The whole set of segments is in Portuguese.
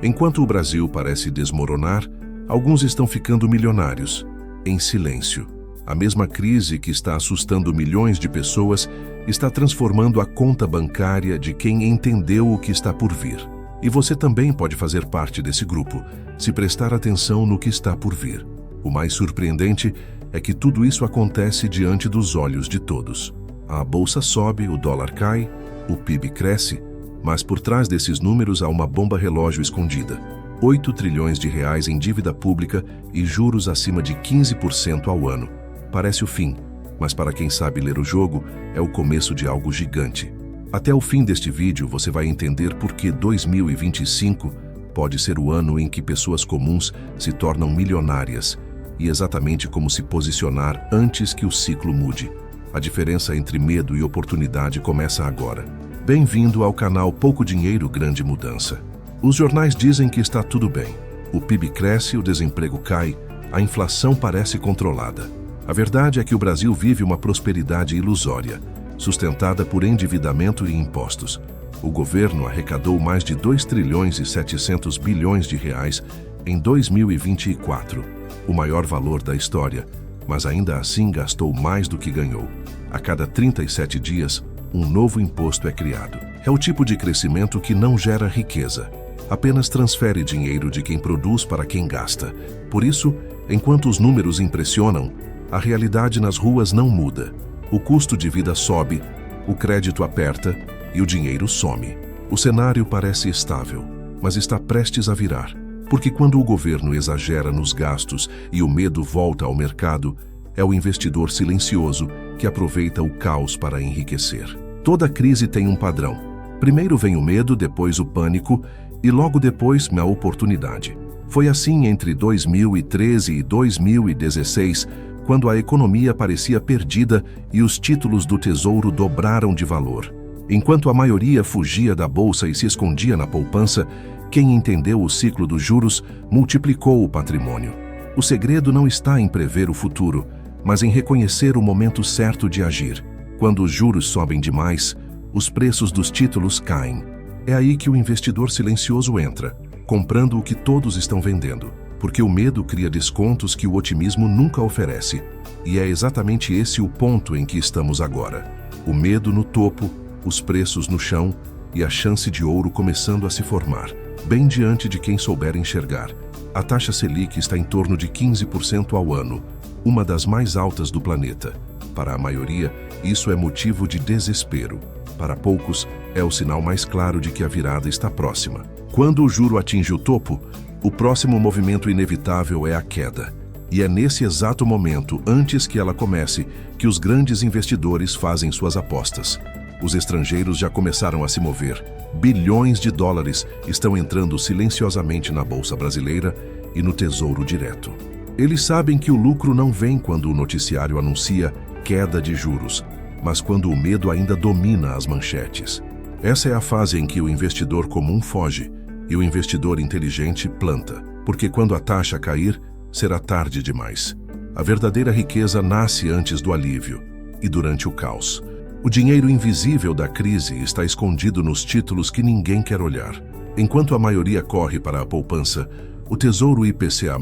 Enquanto o Brasil parece desmoronar, alguns estão ficando milionários, em silêncio. A mesma crise que está assustando milhões de pessoas está transformando a conta bancária de quem entendeu o que está por vir. E você também pode fazer parte desse grupo, se prestar atenção no que está por vir. O mais surpreendente é que tudo isso acontece diante dos olhos de todos. A bolsa sobe, o dólar cai, o PIB cresce, mas por trás desses números há uma bomba relógio escondida. 8 trilhões de reais em dívida pública e juros acima de 15% ao ano. Parece o fim, mas para quem sabe ler o jogo, é o começo de algo gigante. Até o fim deste vídeo você vai entender por que 2025 pode ser o ano em que pessoas comuns se tornam milionárias e exatamente como se posicionar antes que o ciclo mude. A diferença entre medo e oportunidade começa agora. Bem-vindo ao canal Pouco Dinheiro, Grande Mudança. Os jornais dizem que está tudo bem. O PIB cresce, o desemprego cai, a inflação parece controlada. A verdade é que o Brasil vive uma prosperidade ilusória, sustentada por endividamento e impostos. O governo arrecadou mais de 2 trilhões e 700 bilhões de reais em 2024, o maior valor da história, mas ainda assim gastou mais do que ganhou. A cada 37 dias, um novo imposto é criado. É o tipo de crescimento que não gera riqueza, apenas transfere dinheiro de quem produz para quem gasta. Por isso, enquanto os números impressionam, a realidade nas ruas não muda. O custo de vida sobe, o crédito aperta e o dinheiro some. O cenário parece estável, mas está prestes a virar. Porque quando o governo exagera nos gastos e o medo volta ao mercado, é o investidor silencioso que aproveita o caos para enriquecer. Toda crise tem um padrão. Primeiro vem o medo, depois o pânico e logo depois a oportunidade. Foi assim entre 2013 e 2016, quando a economia parecia perdida e os títulos do Tesouro dobraram de valor. Enquanto a maioria fugia da bolsa e se escondia na poupança, quem entendeu o ciclo dos juros multiplicou o patrimônio. O segredo não está em prever o futuro, mas em reconhecer o momento certo de agir. Quando os juros sobem demais, os preços dos títulos caem. É aí que o investidor silencioso entra, comprando o que todos estão vendendo. Porque o medo cria descontos que o otimismo nunca oferece. E é exatamente esse o ponto em que estamos agora. O medo no topo, os preços no chão e a chance de ouro começando a se formar, bem diante de quem souber enxergar. A taxa Selic está em torno de 15% ao ano, uma das mais altas do planeta. Para a maioria, isso é motivo de desespero. Para poucos, é o sinal mais claro de que a virada está próxima. Quando o juro atinge o topo, o próximo movimento inevitável é a queda. E é nesse exato momento, antes que ela comece, que os grandes investidores fazem suas apostas. Os estrangeiros já começaram a se mover. Bilhões de dólares estão entrando silenciosamente na Bolsa Brasileira e no Tesouro Direto. Eles sabem que o lucro não vem quando o noticiário anuncia queda de juros, mas quando o medo ainda domina as manchetes. Essa é a fase em que o investidor comum foge e o investidor inteligente planta, porque quando a taxa cair, será tarde demais. A verdadeira riqueza nasce antes do alívio e durante o caos. O dinheiro invisível da crise está escondido nos títulos que ninguém quer olhar. Enquanto a maioria corre para a poupança, o Tesouro IPCA+,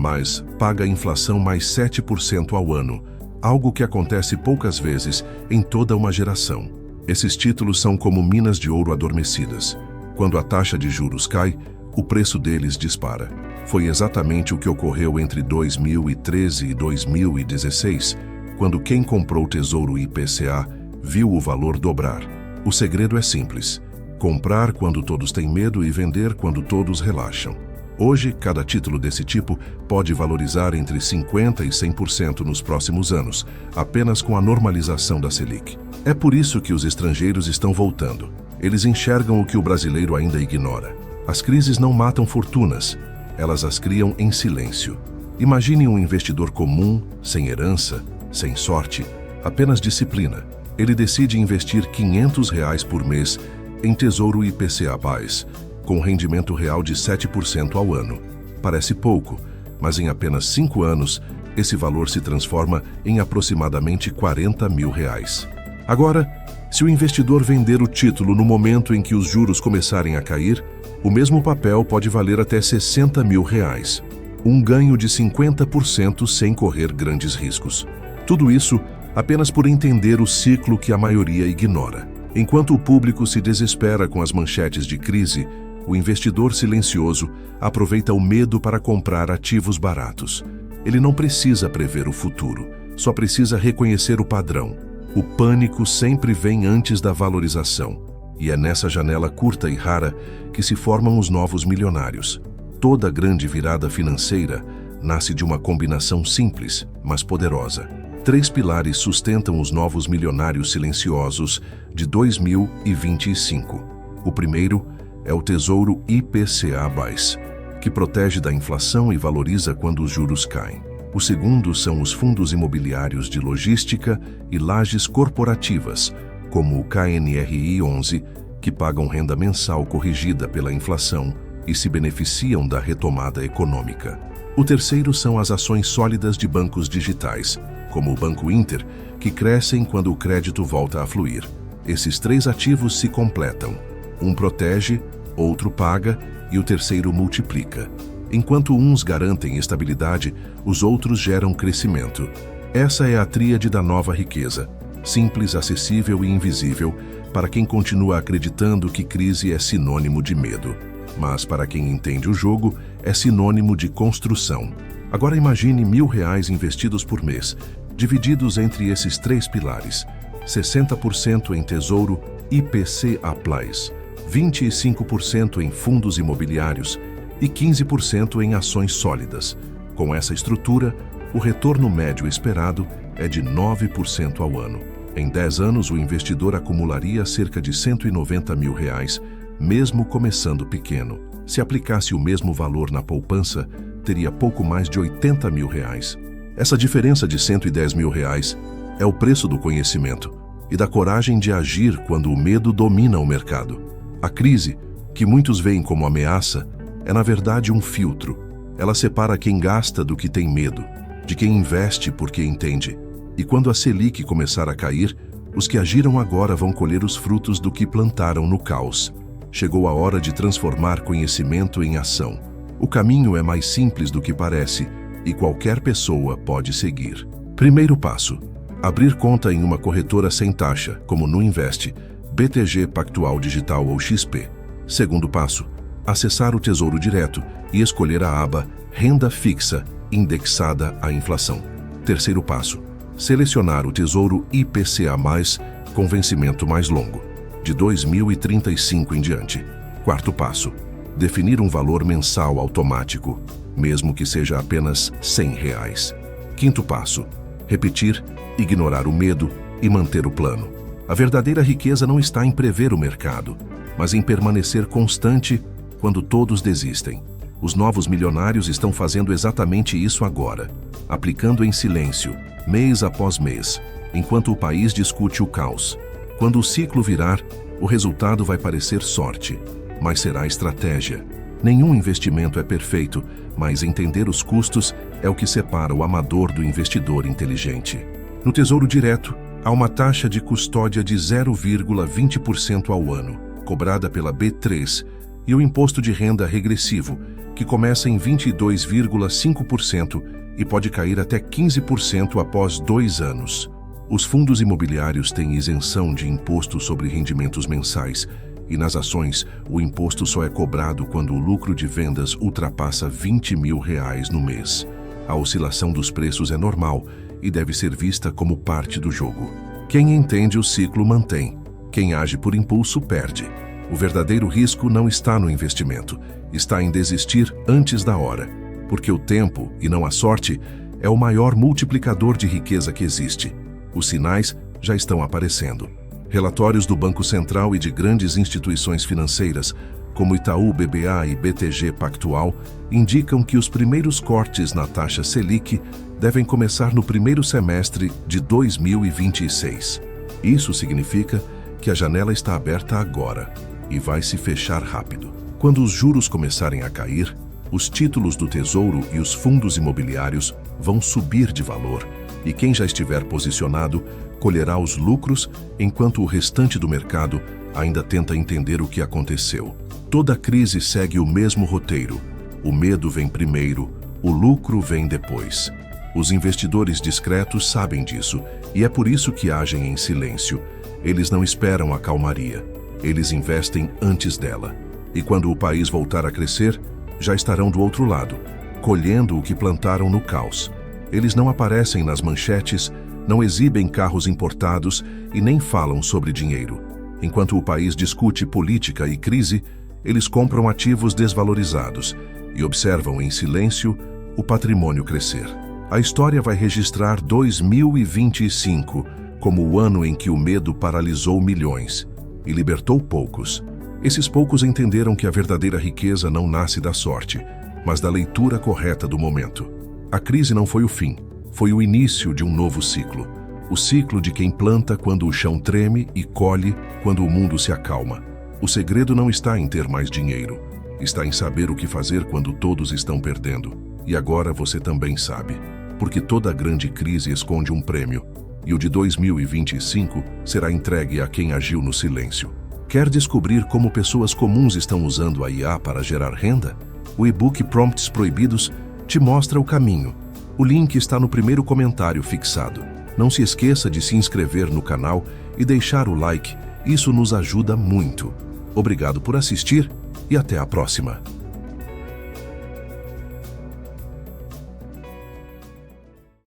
paga a inflação mais 7% ao ano, algo que acontece poucas vezes em toda uma geração. Esses títulos são como minas de ouro adormecidas. Quando a taxa de juros cai, o preço deles dispara. Foi exatamente o que ocorreu entre 2013 e 2016, quando quem comprou o Tesouro IPCA viu o valor dobrar. O segredo é simples: comprar quando todos têm medo e vender quando todos relaxam. Hoje, cada título desse tipo pode valorizar entre 50% e 100% nos próximos anos, apenas com a normalização da Selic. É por isso que os estrangeiros estão voltando. Eles enxergam o que o brasileiro ainda ignora. As crises não matam fortunas, elas as criam em silêncio. Imagine um investidor comum, sem herança, sem sorte, apenas disciplina. Ele decide investir R$500 por mês em Tesouro IPCA+, com rendimento real de 7% ao ano. Parece pouco, mas em apenas 5 anos, esse valor se transforma em aproximadamente R$40 mil. Agora, se o investidor vender o título no momento em que os juros começarem a cair, O mesmo papel pode valer até R$60 mil, um ganho de 50% sem correr grandes riscos. Tudo isso apenas por entender o ciclo que a maioria ignora. Enquanto o público se desespera com as manchetes de crise, o investidor silencioso aproveita o medo para comprar ativos baratos. Ele não precisa prever o futuro, só precisa reconhecer o padrão. O pânico sempre vem antes da valorização, e é nessa janela curta e rara que se formam os novos milionários. Toda grande virada financeira nasce de uma combinação simples, mas poderosa. 3 pilares sustentam os novos milionários silenciosos de 2025. O primeiro é o Tesouro IPCA+, que protege da inflação e valoriza quando os juros caem. O segundo são os fundos imobiliários de logística e lajes corporativas, como o KNRI 11, que pagam renda mensal corrigida pela inflação e se beneficiam da retomada econômica. O terceiro são as ações sólidas de bancos digitais, como o Banco Inter, que crescem quando o crédito volta a fluir. Esses 3 ativos se completam. Um protege, outro paga e o terceiro multiplica. Enquanto uns garantem estabilidade, os outros geram crescimento. Essa é a tríade da nova riqueza, simples, acessível e invisível, para quem continua acreditando que crise é sinônimo de medo. Mas para quem entende o jogo, é sinônimo de construção. Agora imagine R$1.000 investidos por mês, divididos entre esses 3 pilares: 60% em Tesouro IPCA+, 25% em fundos imobiliários e 15% em ações sólidas. Com essa estrutura, o retorno médio esperado é de 9% ao ano. Em 10 anos, o investidor acumularia cerca de R$190 mil, mesmo começando pequeno. Se aplicasse o mesmo valor na poupança, teria pouco mais de R$80 mil. Essa diferença de R$110 mil é o preço do conhecimento e da coragem de agir quando o medo domina o mercado. A crise, que muitos veem como ameaça, é na verdade um filtro. Ela separa quem gasta do que tem medo, de quem investe porque entende. E quando a Selic começar a cair, os que agiram agora vão colher os frutos do que plantaram no caos. Chegou a hora de transformar conhecimento em ação. O caminho é mais simples do que parece e qualquer pessoa pode seguir. Primeiro passo: abrir conta em uma corretora sem taxa, como Nuinvest, BTG Pactual Digital ou XP. Segundo passo: acessar o Tesouro Direto e escolher a aba Renda Fixa, indexada à inflação. Terceiro passo: selecionar o Tesouro IPCA+, com vencimento mais longo, de 2035 em diante. Quarto passo: definir um valor mensal automático, mesmo que seja apenas R$100. Quinto passo: repetir, ignorar o medo e manter o plano. A verdadeira riqueza não está em prever o mercado, mas em permanecer constante quando todos desistem. Os novos milionários estão fazendo exatamente isso agora, aplicando em silêncio, mês após mês, enquanto o país discute o caos. Quando o ciclo virar, o resultado vai parecer sorte, mas será estratégia. Nenhum investimento é perfeito, mas entender os custos é o que separa o amador do investidor inteligente. No Tesouro Direto, há uma taxa de custódia de 0,20% ao ano, cobrada pela B3, e o imposto de renda regressivo, que começa em 22,5% e pode cair até 15% após 2 anos. Os fundos imobiliários têm isenção de imposto sobre rendimentos mensais, e nas ações, o imposto só é cobrado quando o lucro de vendas ultrapassa R$20 mil no mês. A oscilação dos preços é normal e deve ser vista como parte do jogo. Quem entende o ciclo mantém. Quem age por impulso perde. O verdadeiro risco não está no investimento, está em desistir antes da hora, porque o tempo, e não a sorte, é o maior multiplicador de riqueza que existe. Os sinais já estão aparecendo. Relatórios do Banco Central e de grandes instituições financeiras, como Itaú BBA e BTG Pactual, indicam que os primeiros cortes na taxa Selic devem começar no primeiro semestre de 2026. Isso significa que a janela está aberta agora e vai se fechar rápido. Quando os juros começarem a cair, os títulos do Tesouro e os fundos imobiliários vão subir de valor E quem já estiver posicionado colherá os lucros, enquanto o restante do mercado ainda tenta entender o que aconteceu. Toda crise segue o mesmo roteiro. O medo vem primeiro, o lucro vem depois. Os investidores discretos sabem disso, e é por isso que agem em silêncio. Eles não esperam a calmaria. Eles investem antes dela. E quando o país voltar a crescer, já estarão do outro lado, colhendo o que plantaram no caos. Eles não aparecem nas manchetes, não exibem carros importados e nem falam sobre dinheiro. Enquanto o país discute política e crise, eles compram ativos desvalorizados e observam em silêncio o patrimônio crescer. A história vai registrar 2025 como o ano em que o medo paralisou milhões e libertou poucos. Esses poucos entenderam que a verdadeira riqueza não nasce da sorte, mas da leitura correta do momento. A crise não foi o fim, foi o início de um novo ciclo. O ciclo de quem planta quando o chão treme e colhe quando o mundo se acalma. O segredo não está em ter mais dinheiro, está em saber o que fazer quando todos estão perdendo. E agora você também sabe, porque toda grande crise esconde um prêmio, e o de 2025 será entregue a quem agiu no silêncio. Quer descobrir como pessoas comuns estão usando a IA para gerar renda? O e-book Prompts Proibidos te mostra o caminho. O link está no primeiro comentário fixado. Não se esqueça de se inscrever no canal e deixar o like, isso nos ajuda muito. Obrigado por assistir e até a próxima.